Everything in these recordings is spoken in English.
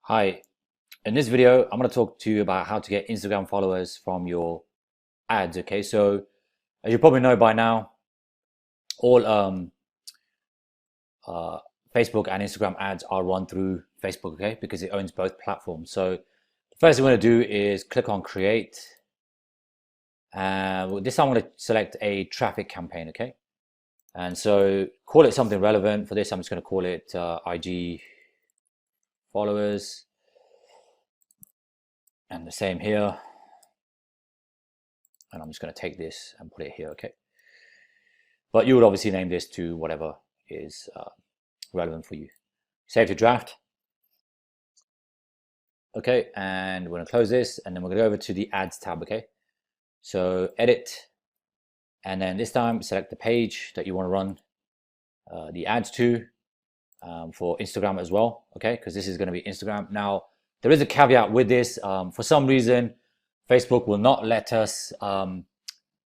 Hi, in this video, I'm going to talk to you about how to get Instagram followers from your ads. Okay, so as you probably know by now, all uh, Facebook and Instagram ads are run through Facebook, okay, because it owns both platforms. So the first thing we're going to do is click on create. And this time I'm going to select a traffic campaign, okay? And so call it something relevant. For this, I'm just going to call it IG followers. And the same here. And I'm just going to take this and put it here, okay? But you would obviously name this to whatever is relevant for you. Save to draft. Okay, and we're going to close this, and then we're going to go over to the ads tab, okay? So edit, and then this time select the page that you want to run the ads to for Instagram as well, okay? Because this is going to be Instagram. Now, there is a caveat with this. For some reason, Facebook will not let us run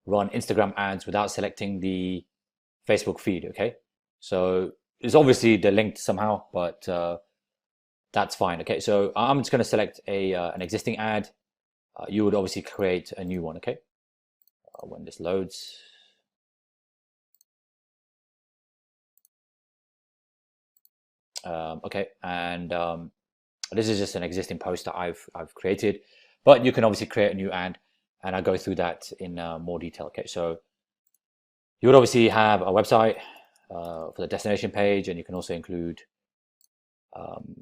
Instagram ads without selecting the Facebook feed, okay? So it's obviously they're linked somehow, but that's fine, okay? So I'm just going to select an existing ad. You would obviously create a new one, okay? When this loads. Okay, and this is just an existing post that I've created, but you can obviously create a new ad, and I'll go through that in more detail. Okay, so you would obviously have a website for the destination page, and you can also include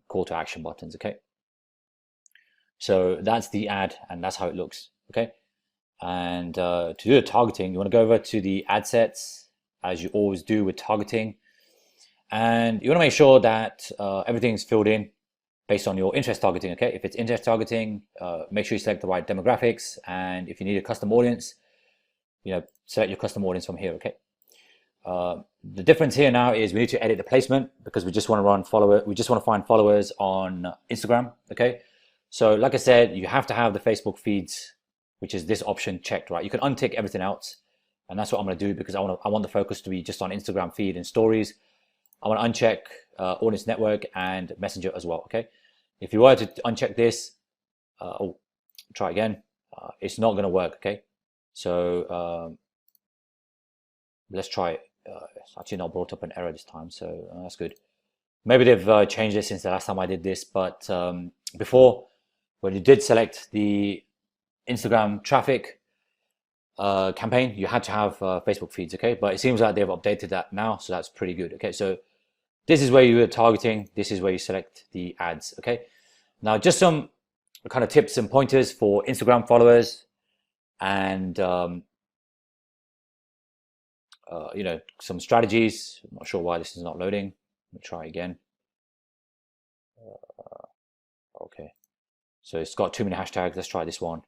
call to action buttons. Okay, so that's the ad, and that's how it looks. Okay, and to do the targeting, you want to go over to the ad sets, as you always do with targeting, and you want to make sure that everything's filled in based on your interest targeting, okay? If it's interest targeting, make sure you select the right demographics, and if you need a custom audience, select your custom audience from here, okay? The difference here now is we need to edit the placement because we just want to find followers on Instagram, okay? So like I said, you have to have the Facebook feeds, which is this option, checked, right? You can untick everything else, and that's what I'm going to do because I want the focus to be just on Instagram feed and stories. I want to uncheck audience network and messenger as well, okay? If you were to uncheck this, try again, it's not going to work, okay? So let's try it. It's actually not brought up an error this time, so that's good. Maybe they've changed it since the last time I did this, but before, when you did select the Instagram traffic campaign, you had to have Facebook feeds, okay? But it seems like they've updated that now, so that's pretty good, okay? So this is where you are targeting. This is where you select the ads, okay? Now, just some kind of tips and pointers for Instagram followers and, some strategies. I'm not sure why this is not loading. Let me try again. Okay. So it's got too many hashtags. Let's try this one.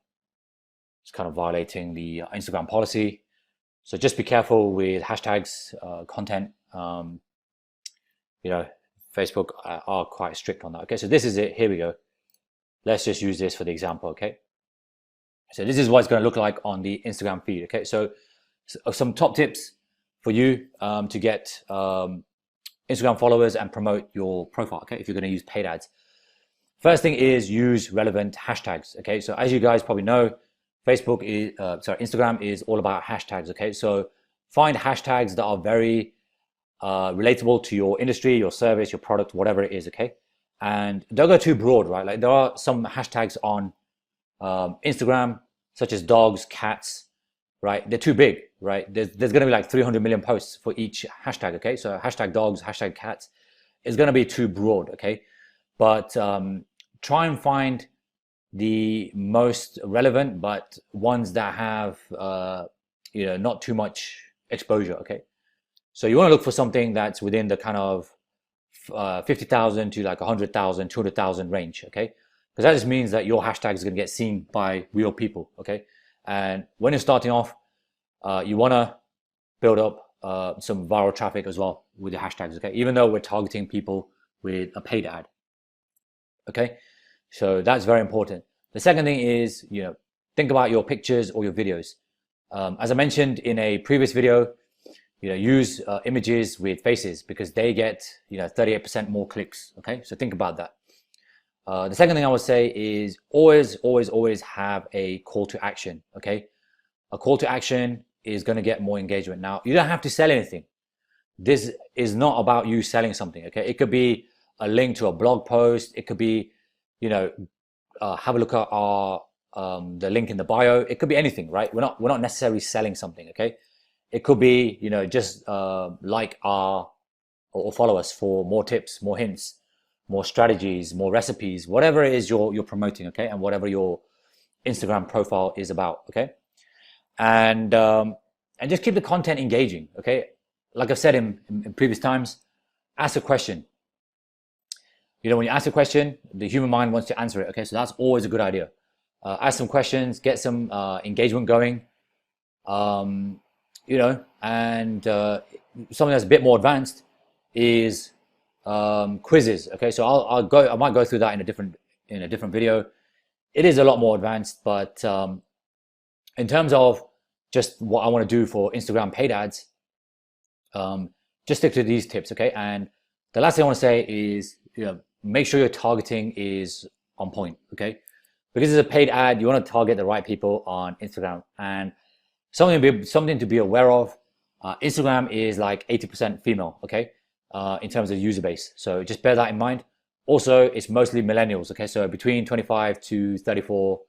It's kind of violating the Instagram policy. So just be careful with hashtags, content. Facebook are quite strict on that. Okay, so this is it. Here we go. Let's just use this for the example. Okay, so this is what it's going to look like on the Instagram feed. Okay, so some top tips for you to get Instagram followers and promote your profile. Okay, if you're going to use paid ads, first thing is use relevant hashtags. Okay, so as you guys probably know, Instagram is all about hashtags. Okay, so find hashtags that are very relatable to your industry, your service, your product, whatever it is, okay? And don't go too broad, right? Like there are some hashtags on Instagram, such as dogs, cats, right? They're too big, right? There's going to be like 300 million posts for each hashtag, okay? So hashtag dogs, hashtag cats is going to be too broad, okay? But try and find the most relevant, but ones that have, not too much exposure, okay? So you want to look for something that's within the kind of 50,000 to like 100,000, 200,000 range, okay? Because that just means that your hashtag is going to get seen by real people, okay? And when you're starting off, you want to build up some viral traffic as well with your hashtags, okay? Even though we're targeting people with a paid ad, okay? So that's very important. The second thing is, think about your pictures or your videos. As I mentioned in a previous video, use images with faces because they get 38% more clicks. Okay, so think about that. The second thing I would say is always have a call to action. Okay, a call to action is going to get more engagement. Now, you don't have to sell anything. This is not about you selling something. Okay, it could be a link to a blog post. It could be, you know, have a look at our the link in the bio. It could be anything, right? We're not necessarily selling something. Okay, it could be, you know, just like our or follow us for more tips, more hints, more strategies, more recipes, whatever it is you're promoting. Okay, and whatever your Instagram profile is about. Okay, and just keep the content engaging. Okay, like I've said in previous times, ask a question. You know, when you ask a question, the human mind wants to answer it. Okay, so that's always a good idea. Ask some questions, get some engagement going. You know, and something that's a bit more advanced is quizzes. Okay, so I might go through that in a different video. It is a lot more advanced, but in terms of just what I want to do for Instagram paid ads, just stick to these tips. Okay, and the last thing I want to say is, you know, make sure your targeting is on point. Okay, because it's a paid ad, you want to target the right people on Instagram. And something to be aware of, Instagram is like 80% female. Okay, in terms of user base, so just bear that in mind. Also, it's mostly millennials. Okay, so between 25 to 34,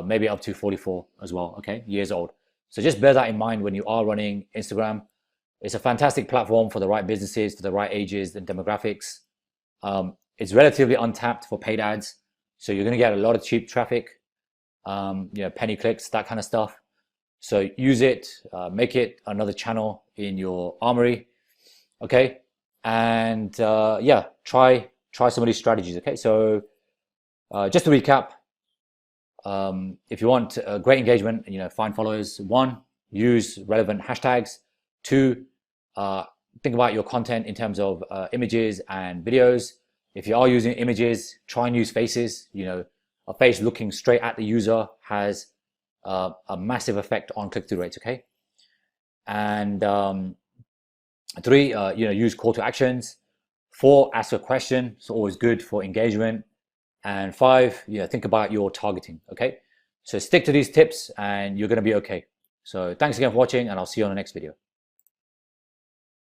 maybe up to 44 as well. Okay, years old. So just bear that in mind when you are running Instagram. It's a fantastic platform for the right businesses, for the right ages and demographics. It's relatively untapped for paid ads, so you're going to get a lot of cheap traffic, you know, penny clicks, that kind of stuff. So use it, make it another channel in your armory. Okay, and yeah, try some of these strategies. Okay, so just to recap, if you want great engagement, you know, find followers. 1, use relevant hashtags. 2, think about your content in terms of images and videos. If you are using images, try and use faces. You know, a face looking straight at the user has a massive effect on click-through rates. Okay, and 3, you know, use call to actions. 4, ask a question. It's always good for engagement. And 5, you know, think about your targeting. Okay, so stick to these tips and you're going to be okay. So thanks again for watching, and I'll see you on the next video.